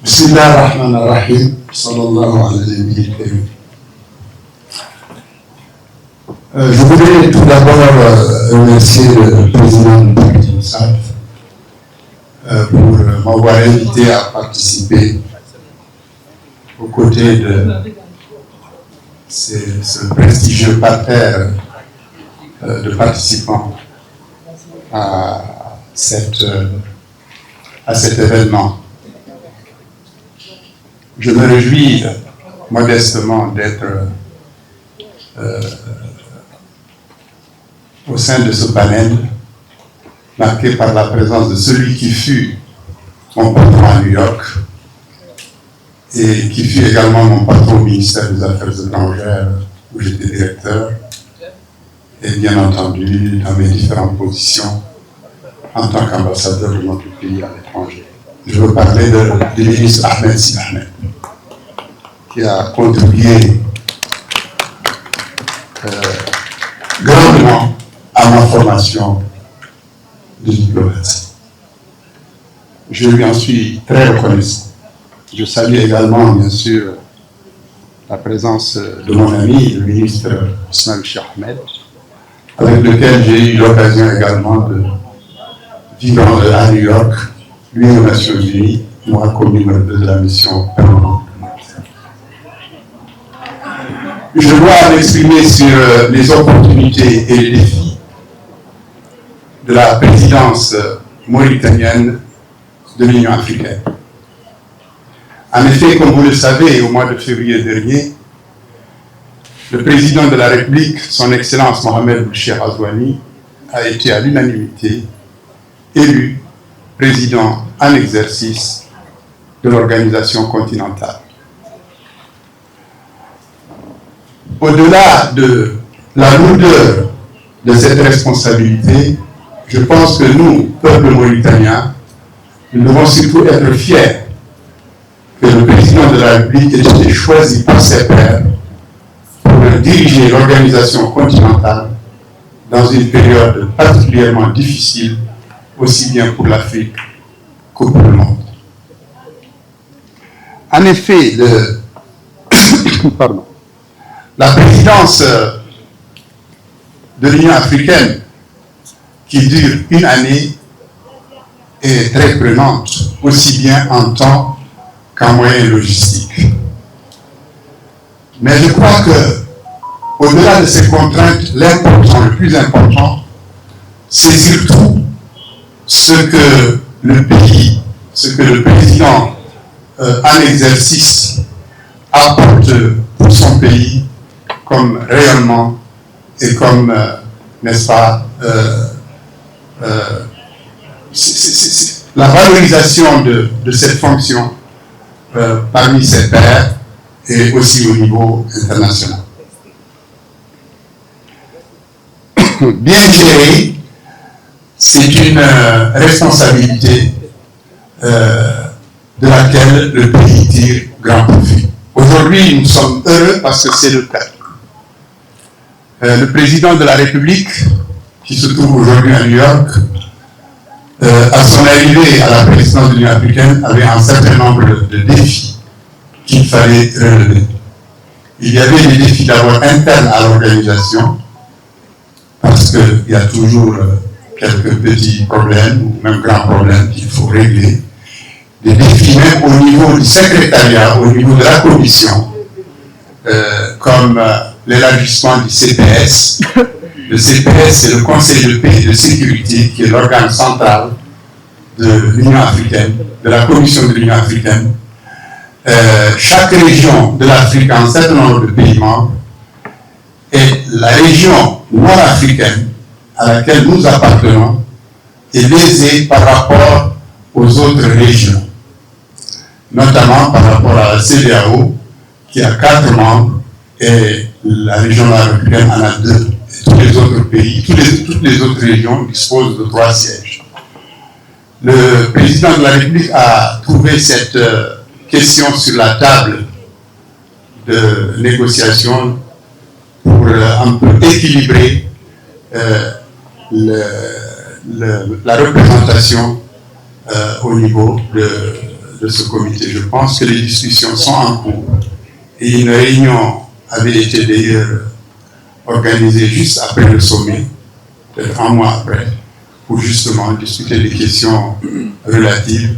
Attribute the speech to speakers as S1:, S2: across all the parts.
S1: Bismillahirrahmanirrahim. Sallallahu alayhi wa sallam. Je voudrais tout d'abord remercier le président du parti SAF pour m'avoir invité à participer aux côtés de ce prestigieux parterre de participants à cet événement. Je me réjouis modestement d'être au sein de ce panel, marqué par la présence de celui qui fut mon patron à New York et qui fut également mon patron au ministère des Affaires étrangères où j'étais directeur, et bien entendu dans mes différentes positions en tant qu'ambassadeur de notre pays à l'étranger. Je veux parler du ministre Ahmed Sidi Ahmed, qui a contribué grandement à ma formation de diplomate. Je lui en suis très reconnaissant. Je salue également, bien sûr, la présence de mon ami, le ministre Ismaël Cheikh Ahmed, avec lequel j'ai eu l'occasion également de vivre à New York, lui aux Nations Unies, moi comme numéro 2 de la mission permanente. Je dois m'exprimer sur les opportunités et les défis de la présidence mauritanienne de l'Union africaine. En effet, comme vous le savez, au mois de février dernier, le président de la République, son Excellence Mohamed Boucher Ghazouani, a été à l'unanimité élu président en exercice de l'organisation continentale. Au-delà de la lourdeur de cette responsabilité, je pense que nous, peuple mauritanien, nous devons surtout être fiers que le président de la République ait été choisi par ses pairs pour diriger l'organisation continentale dans une période particulièrement difficile, aussi bien pour l'Afrique que pour le monde. En effet, la présidence de l'Union africaine, qui dure une année, est très prenante, aussi bien en temps qu'en moyens logistiques. Mais je crois que, au-delà de ces contraintes, le plus important, c'est surtout ce que le président en exercice apporte pour son pays comme rayonnement et comme, n'est-ce pas, la valorisation de cette fonction parmi ses pairs et aussi au niveau international. Bien géré, c'est une responsabilité de laquelle le pays tire grand profit. Aujourd'hui, nous sommes heureux parce que c'est le cas. Le président de la République, qui se trouve aujourd'hui à New York, à son arrivée à la présidence de l'Union africaine, avait un certain nombre de défis qu'il fallait relever. Il y avait des défis d'abord internes à l'organisation, parce qu'il y a toujours quelques petits problèmes, ou même grands problèmes qu'il faut régler. Des défis même au niveau du secrétariat, au niveau de la commission, comme l'élargissement du CPS. Le CPS, c'est le Conseil de paix et de sécurité, qui est l'organe central de l'Union africaine, de la Commission de l'Union africaine. Chaque région de l'Afrique a un certain nombre de pays membres, et la région nord-africaine à laquelle nous appartenons est lésée par rapport aux autres régions, notamment par rapport à la CEDEAO, qui a 4 membres, et la région nord-africaine en a 2. Et tous les autres pays, toutes les autres régions disposent de 3 sièges. Le président de la République a trouvé cette question sur la table de négociation pour un peu équilibrer la représentation au niveau de de ce comité. Je pense que les discussions sont en cours et une réunion avait été d'ailleurs organisée juste après le sommet, peut-être un mois après, pour justement discuter des questions relatives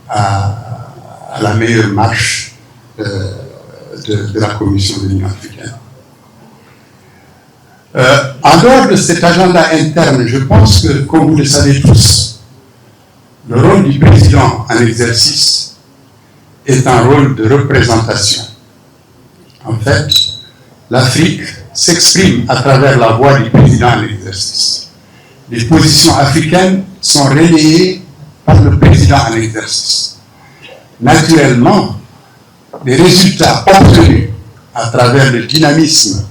S1: à la meilleure marche de la Commission de l'Union africaine. En dehors de cet agenda interne, je pense que, comme vous le savez tous, le rôle du président en exercice est un rôle de représentation. En fait, l'Afrique s'exprime à travers la voix du président en exercice. Les positions africaines sont relayées par le président en exercice. Naturellement, les résultats obtenus à travers le dynamisme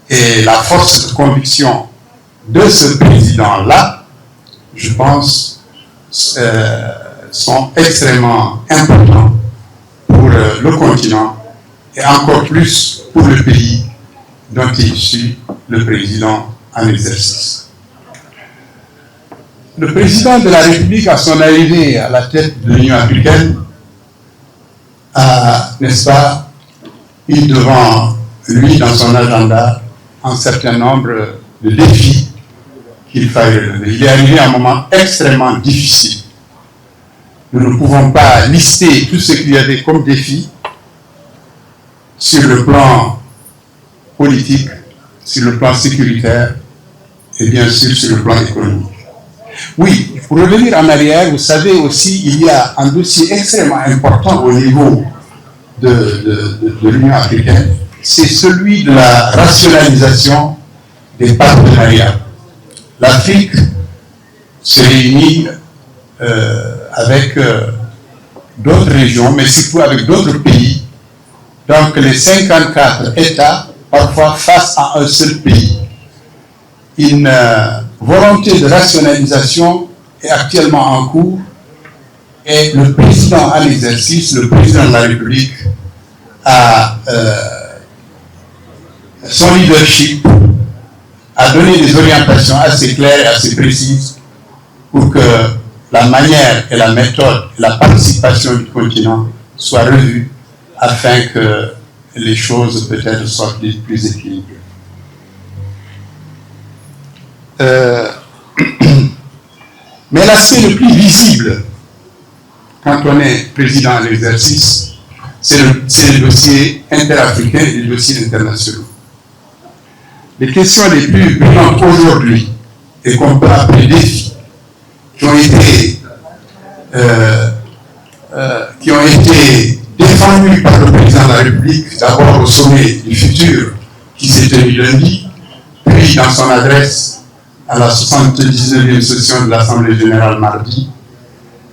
S1: et la force de conviction de ce président-là, je pense, sont extrêmement importants pour le continent et encore plus pour le pays dont est issu le président en exercice. Le président de la République, à son arrivée à la tête de l'Union africaine, a, n'est-ce pas, eu devant lui, dans son agenda, un certain nombre de défis qu'il fallait relever. Il est arrivé à un moment extrêmement difficile. Nous ne pouvons pas lister tout ce qu'il y avait comme défi sur le plan politique, sur le plan sécuritaire et bien sûr sur le plan économique. Oui, pour revenir en arrière, vous savez aussi, il y a un dossier extrêmement important au niveau de l'Union africaine, c'est celui de la rationalisation des partenariats. L'Afrique se réunit avec d'autres régions, mais surtout avec d'autres pays. Donc les 54 États, parfois face à un seul pays. Une volonté de rationalisation est actuellement en cours et le président en exercice, le président de la République, a son leadership a donné des orientations assez claires et assez précises pour que la manière et la méthode et la participation du continent soient revues afin que les choses peut-être soient plus équilibrées. Mais l'aspect le plus visible quand on est président en exercice, c'est le dossier interafricain et les dossiers internationaux. Les questions les plus brûlantes aujourd'hui et qu'on peut appeler défis, qui ont été défendues par le président de la République, d'abord au sommet du futur qui s'est tenu lundi, puis dans son adresse à la 79e session de l'Assemblée générale mardi,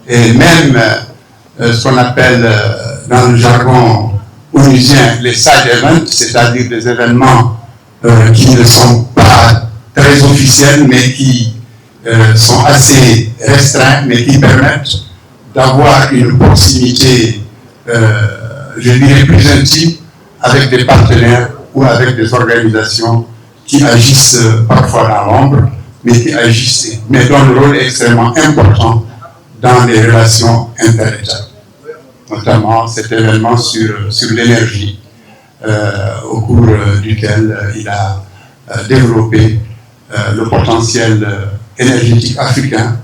S1: et même ce qu'on appelle dans le jargon onusien les side events, c'est-à-dire des événements qui ne sont pas très officiels, mais qui sont assez restreints, mais qui permettent d'avoir une proximité, je dirais, plus intime avec des partenaires ou avec des organisations qui agissent parfois dans l'ombre, mais qui agissent, mais dont le rôle est extrêmement important dans les relations inter-États. Notamment cet événement sur l'énergie, au cours duquel il a développé le potentiel énergétique africain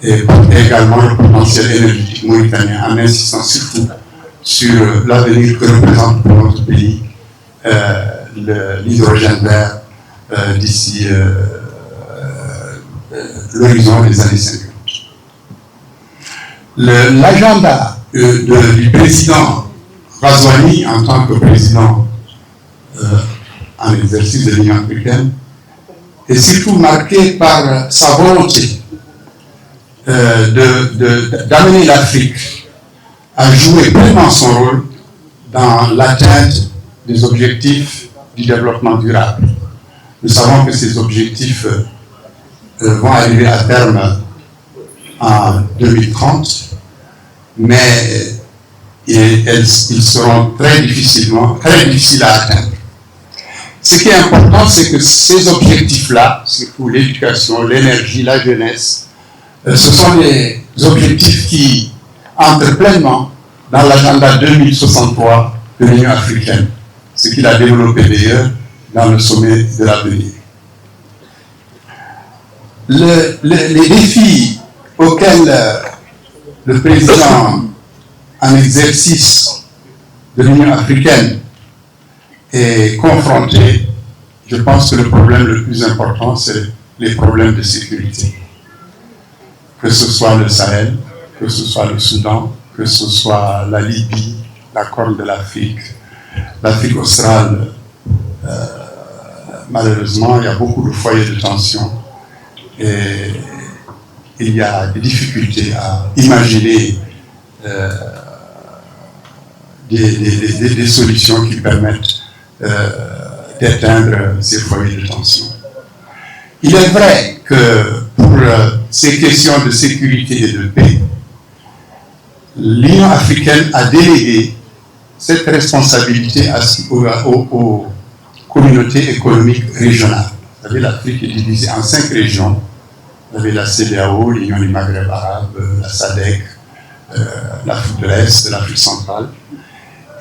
S1: et également le potentiel énergétique mauritanien, en insistant surtout sur l'avenir que représente pour notre pays l'hydrogène vert d'ici l'horizon des années 50. L'agenda du président Razouani en tant que président en exercice de l'Union africaine est surtout marqué par sa volonté d'amener l'Afrique à jouer pleinement son rôle dans l'atteinte des objectifs du développement durable. Nous savons que ces objectifs vont arriver à terme en 2030, mais ils seront très difficiles à atteindre. Ce qui est important, c'est que ces objectifs-là, surtout l'éducation, l'énergie, la jeunesse, ce sont des objectifs qui entre pleinement dans l'agenda 2063 de l'Union africaine, ce qu'il a développé d'ailleurs dans le sommet de l'avenir. Les défis auxquels le président en exercice de l'Union africaine est confronté, je pense que le problème le plus important, c'est les problèmes de sécurité. Que ce soit le Sahel, que ce soit le Soudan, que ce soit la Libye, la Corne de l'Afrique, l'Afrique australe, malheureusement, il y a beaucoup de foyers de tension et il y a des difficultés à imaginer des solutions qui permettent d'éteindre ces foyers de tension. Il est vrai que pour ces questions de sécurité et de paix, l'Union africaine a délégué cette responsabilité aux communautés économiques régionales. Vous savez, l'Afrique est divisée en 5 régions. Vous avez la CEDEAO, l'Union du Maghreb arabe, la SADC, l'Afrique de l'Est, l'Afrique centrale.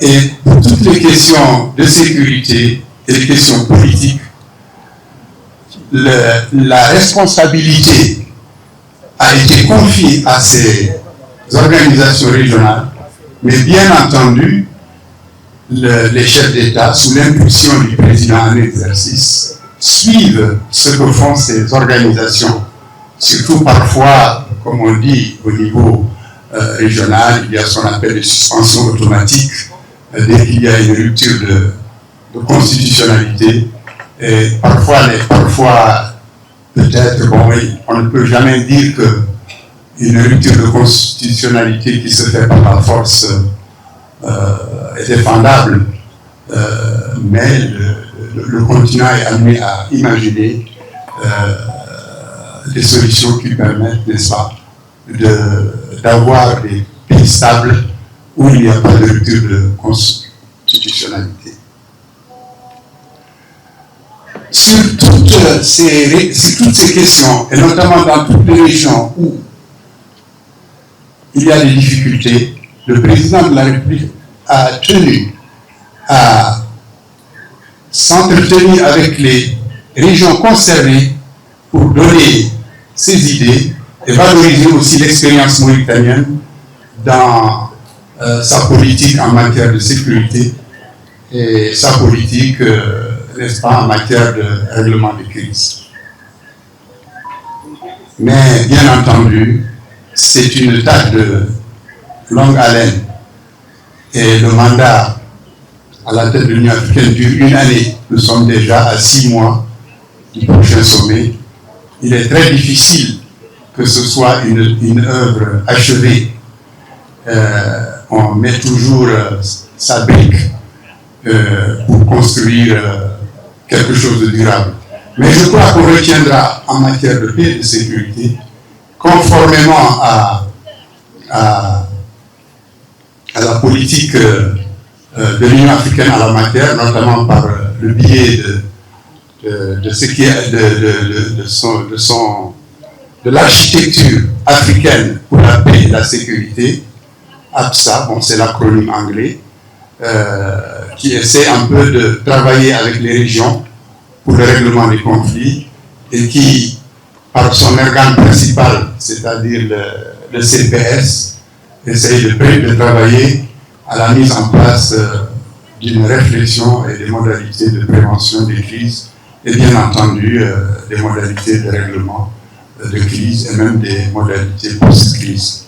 S1: Et pour toutes les questions de sécurité et les questions politiques, la responsabilité a été confiée à ces organisations régionales, mais bien entendu, les chefs d'État, sous l'impulsion du président en exercice, suivent ce que font ces organisations. Surtout parfois, comme on dit au niveau régional, il y a ce qu'on appelle les suspensions automatiques dès qu'il y a une rupture de constitutionnalité. Et parfois peut-être, bon, on ne peut jamais dire qu'une rupture de constitutionnalité qui se fait par la force est défendable, mais le continent est amené à imaginer des solutions qui permettent, n'est-ce pas, d'avoir des pays stables où il n'y a pas de rupture de constitutionnalité. Sur toutes ces questions, et notamment dans toutes les régions où il y a des difficultés, le président de la République a tenu à s'entretenir avec les régions concernées pour donner ses idées et valoriser aussi l'expérience mauritanienne dans sa politique en matière de sécurité et sa politique, n'est-ce pas, en matière de règlement des crises. Mais bien entendu, c'est une tâche de longue haleine et le mandat à la tête de l'Union africaine dure 1 année. Nous sommes déjà à 6 mois du prochain sommet. Il est très difficile que ce soit une œuvre achevée. On met toujours sa brique pour construire quelque chose de durable. Mais je crois qu'on retiendra en matière de paix et de sécurité, conformément à la politique de l'Union africaine en la matière, notamment par le biais de ce qui est de l'architecture africaine pour la paix et la sécurité, APSA, bon, c'est l'acronyme anglais, qui essaie un peu de travailler avec les régions pour le règlement des conflits et qui, par son organe principal, c'est-à-dire le CPS, essaie de travailler à la mise en place d'une réflexion et des modalités de prévention des crises et bien entendu des modalités de règlement de crise et même des modalités post-crise.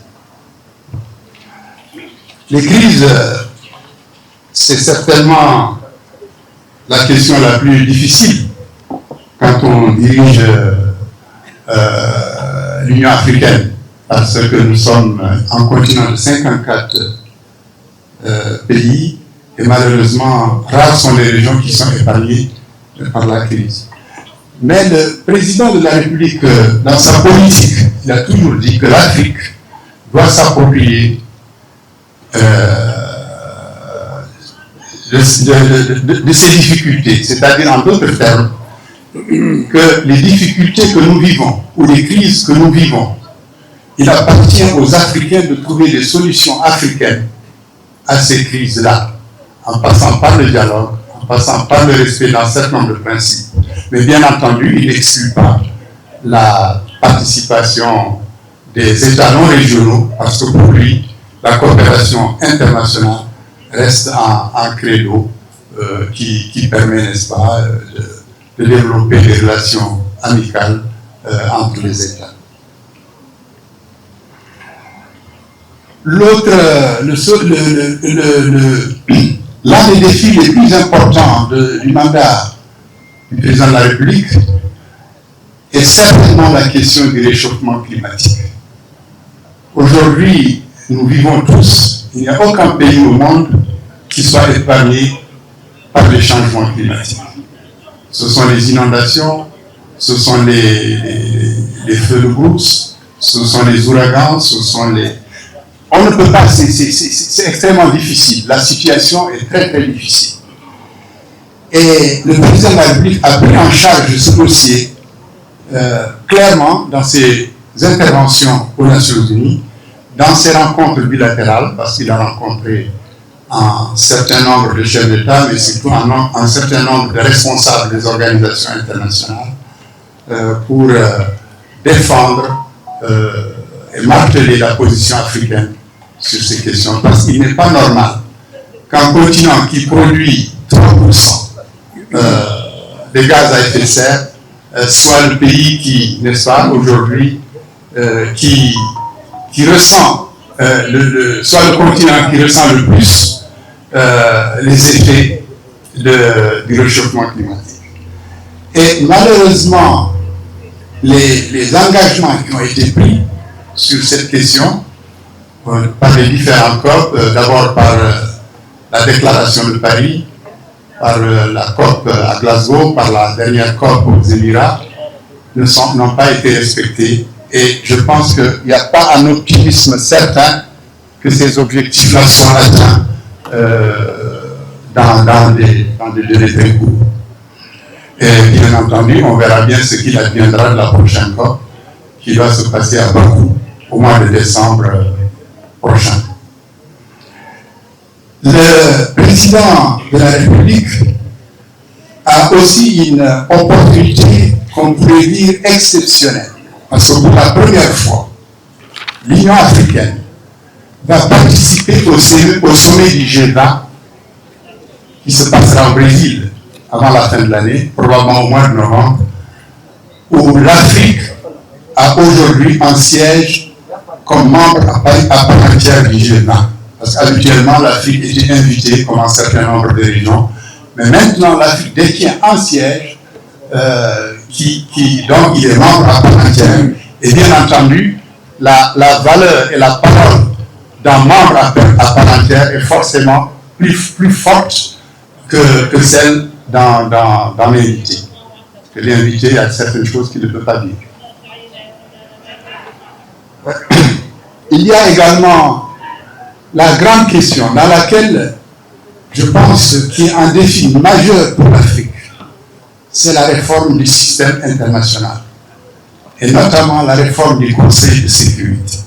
S1: Les crises, c'est certainement la question la plus difficile quand on dirige l'Union africaine, parce que nous sommes un continent de 54 pays et malheureusement, rares sont les régions qui sont épargnées par la crise. Mais le président de la République, dans sa politique, il a toujours dit que l'Afrique doit s'approprier de ces difficultés, c'est-à-dire en d'autres termes, que les difficultés que nous vivons ou les crises que nous vivons il appartient aux Africains de trouver des solutions africaines à ces crises-là, en passant par le dialogue, en passant par le respect d'un certain nombre de principes. Mais bien entendu, il n'exclut pas la participation des États non régionaux, parce que pour lui, la coopération internationale reste un credo qui permet, n'est-ce pas, de développer des relations amicales entre les États. L'un des défis les plus importants du mandat du président de la République est certainement la question du réchauffement climatique. Aujourd'hui, nous vivons tous, il n'y a aucun pays au monde qui soit épargné par les changements climatiques. Ce sont les inondations, ce sont les feux de brousse, ce sont les ouragans, ce sont les... On ne peut pas, c'est extrêmement difficile. La situation est très très difficile. Et le président de la République a pris en charge ce dossier clairement dans ses interventions aux Nations Unies, dans ses rencontres bilatérales, parce qu'il a rencontré un certain nombre de chefs d'État, mais surtout un certain nombre de responsables des organisations internationales pour défendre et marteler la position africaine sur ces questions. Parce qu'il n'est pas normal qu'un continent qui produit 3% des gaz à effet de serre soit le pays qui, n'est-ce pas, aujourd'hui, qui ressent, soit le continent qui ressent le plus les effets du réchauffement climatique. Et malheureusement, les engagements qui ont été pris sur cette question, par les différents COP, d'abord par la déclaration de Paris, par la COP à Glasgow, par la dernière COP aux Émirats, n'ont pas été respectés. Et je pense qu'il n'y a pas un optimisme certain que ces objectifs-là soient atteints dans des délais très courts. Et bien entendu, on verra bien ce qu'il adviendra de la prochaine COP qui va se passer à Bakou au mois de décembre prochain. Le président de la République a aussi une opportunité, qu'on pourrait dire, exceptionnelle. Parce que pour la première fois, l'Union africaine va participer au sommet du G20 qui se passera au Brésil avant la fin de l'année, probablement au mois de novembre, où l'Afrique a aujourd'hui un siège comme membre à part entière du G20. Parce qu'habituellement, l'Afrique était invitée comme un certain nombre de régions, mais maintenant l'Afrique détient un siège donc il est membre à part entière. Et bien entendu, la valeur et la parole d'un membre à part entière est forcément plus forte que celle d'un invité. Parce que l'invité a certaines choses qu'il ne peut pas dire. Il y a également la grande question dans laquelle je pense qu'il y a un défi majeur pour l'Afrique. C'est la réforme du système international, et notamment la réforme du Conseil de sécurité.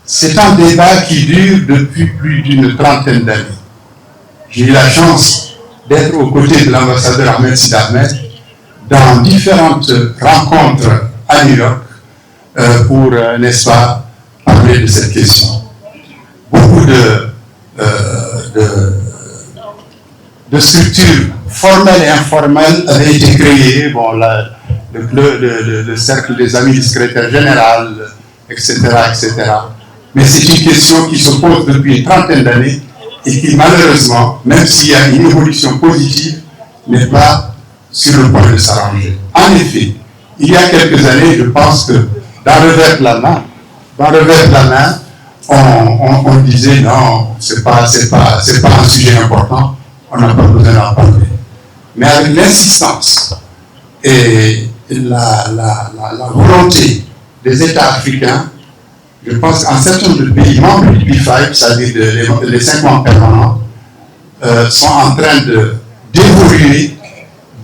S1: C'est un débat qui dure depuis plus d'une trentaine d'années. J'ai eu la chance d'être aux côtés de l'ambassadeur Ahmed Sid Ahmed dans différentes rencontres à New York pour, n'est-ce pas, parler de cette question. Beaucoup de structures formelles et informelles avaient été créées, bon, le cercle des amis du secrétaire général, etc., etc. Mais c'est une question qui se pose depuis une trentaine d'années et qui, malheureusement, même s'il y a une évolution positive, n'est pas sur le point de s'arranger. En effet, il y a quelques années, je pense que dans le revers de la main, on disait non, c'est pas un sujet important, on n'a pas besoin d'en parler. Mais avec l'insistance et la volonté des États africains, je pense qu'un certain nombre de pays membres du P5, c'est-à-dire les 5 membres permanents, sont en train d'évoluer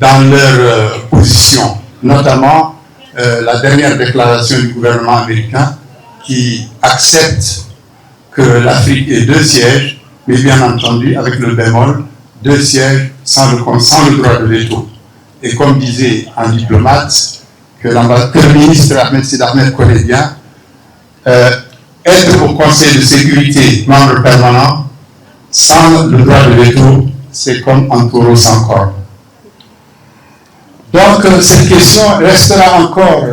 S1: dans leur position, notamment la dernière déclaration du gouvernement américain qui accepte que l'Afrique ait 2 sièges, mais bien entendu avec le bémol, 2 sièges sans le droit de veto. Et comme disait un diplomate, que le ministre Ahmed Sid Ahmed connaît bien, être au Conseil de sécurité membre permanent sans le droit de veto, c'est comme un taureau sans corne. Donc cette question restera encore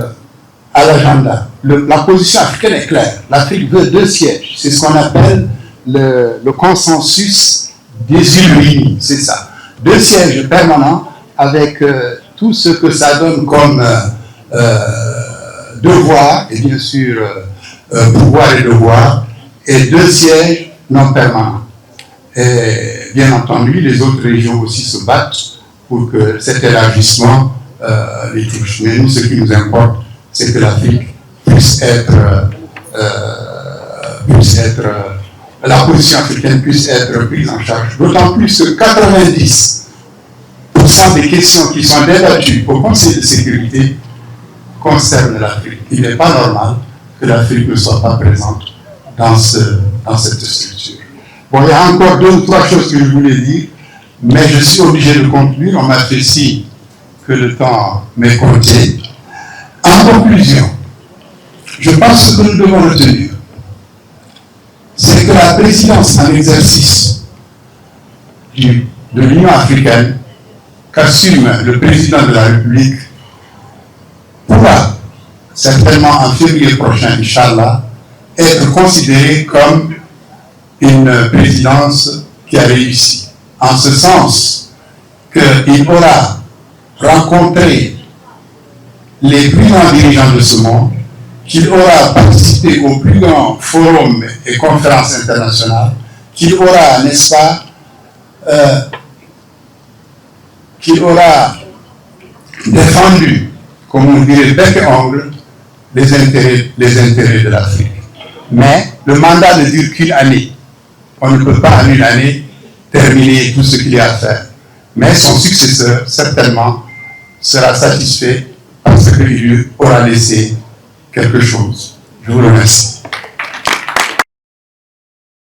S1: à l'agenda. La position africaine est claire. L'Afrique veut 2 sièges. C'est ce qu'on appelle le consensus des îles réunies. C'est ça. 2 sièges permanents avec tout ce que ça donne comme devoir, et bien sûr pouvoir et devoir, et 2 sièges non permanents. Et bien entendu, les autres régions aussi se battent pour que cet élargissement les touche. Mais nous, ce qui nous importe, c'est que l'Afrique puisse être, la position africaine puisse être prise en charge. D'autant plus que 90% des questions qui sont débattues au Conseil de sécurité concernent l'Afrique. Il n'est pas normal que l'Afrique ne soit pas présente dans cette structure. Bon, il y a encore 2 ou 3 choses que je voulais dire, mais je suis obligé de conclure. On m'a fait signe que le temps m'est compté. En conclusion, je pense que nous devons retenir, c'est que la présidence en exercice de l'Union africaine qu'assume le président de la République pourra certainement en février prochain, Inch'Allah, être considérée comme une présidence qui a réussi. En ce sens qu'il aura rencontré les plus grands dirigeants de ce monde, qu'il aura participé aux plus grands forums et conférences internationales, qu'il aura, n'est-ce pas, qu'il aura défendu, comme on dirait, bec et ongle, les intérêts de l'Afrique. Mais le mandat ne dure qu'une année. On ne peut pas en une année terminer tout ce qu'il y a à faire. Mais son successeur, certainement, sera satisfait parce qu'il lui aura laissé quelque chose. Je vous remercie.